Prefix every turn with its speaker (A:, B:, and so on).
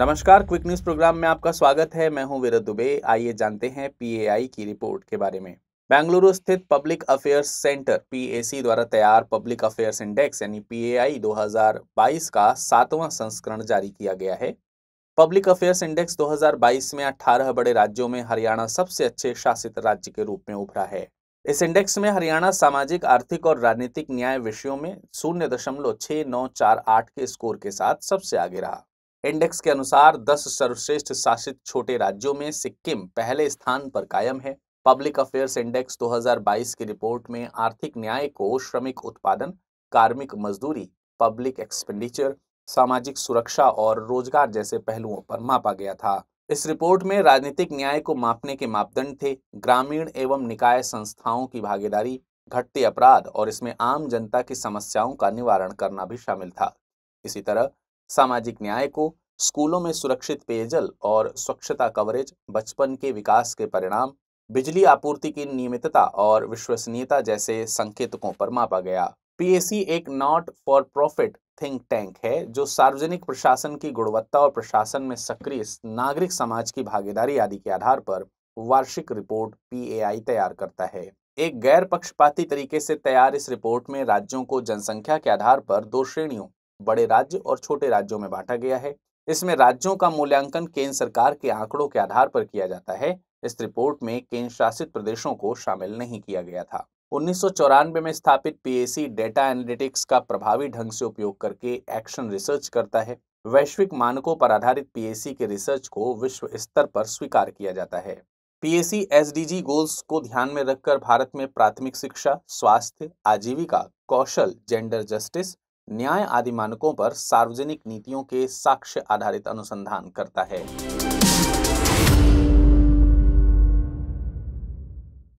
A: नमस्कार, quick news programme में आपका स्वागत है। मैं हूं विरत दुबे। आइए जानते हैं पीएआई की रिपोर्ट के बारे में। बेंगलुरु स्थित पब्लिक अफेयर्स सेंटर पीएसी द्वारा तैयार पब्लिक अफेयर्स इंडेक्स यानी पीएआई 2022 का 7वां संस्करण जारी किया गया है। पब्लिक अफेयर्स इंडेक्स 2022 में 18 बड़े राज्यों में हरियाणा सबसे अच्छे शासित राज्य के रूप में उभरा है। इस इंडेक्स में हरियाणा सामाजिक, आर्थिक और राजनीतिक न्याय विषयों में 0.6948 के स्कोर के साथ सबसे आगे रहा। इंडेक्स के अनुसार 10 सर्वश्रेष्ठ शासित छोटे राज्यों में सिक्किम पहले स्थान पर कायम है। पब्लिक अफेयर्स इंडेक्स 2022 की रिपोर्ट में आर्थिक न्याय को श्रमिक उत्पादन, कार्मिक मजदूरी, पब्लिक एक्सपेंडिचर, सामाजिक सुरक्षा और रोजगार जैसे पहलुओं पर मापा गया था। इस रिपोर्ट में राजनीतिक न्याय को मापने के मापदंड थे ग्रामीण एवं निकाय संस्थाओं की भागीदारी, घटते अपराध और इसमें आम जनता की समस्याओं का निवारण करना भी शामिल था। इसी तरह सामाजिक न्याय को स्कूलों में सुरक्षित पेयजल और स्वच्छता कवरेज, बचपन के विकास के परिणाम, बिजली आपूर्ति की नियमितता और विश्वसनीयता जैसे संकेतकों पर मापा गया। पीएसी एक not for profit think tank है जो सार्वजनिक प्रशासन की गुणवत्ता और प्रशासन में सक्रिय नागरिक समाज की भागीदारी आदि के आधार पर वार्षिक रिपोर्ट पीएआई तैयार करता है। एक गैर पक्षपाती तरीके से तैयार इस रिपोर्ट में राज्यों को जनसंख्या के आधार पर 2 श्रेणियों, बड़े राज्य और छोटे राज्यों में बांटा गया है। इसमें राज्यों का मूल्यांकन केंद्र सरकार के आंकड़ों के आधार पर किया जाता है। इस रिपोर्ट में केंद्र शासित प्रदेशों को शामिल नहीं किया गया था। 1994 में स्थापित पीएसी डेटा एनालिटिक्स का प्रभावी ढंग से उपयोग करके एक्शन रिसर्च करता है। वैश्विक मानकों पर आधारित पीएसी के रिसर्च को विश्व स्तर पर स्वीकार किया जाता है। पीएसी एसडीजी गोल्स को ध्यान में रखकर भारत में प्राथमिक शिक्षा, स्वास्थ्य, आजीविका, कौशल, जेंडर जस्टिस, न्याय आदि मानकों पर सार्वजनिक नीतियों के साक्ष्य आधारित अनुसंधान करता है।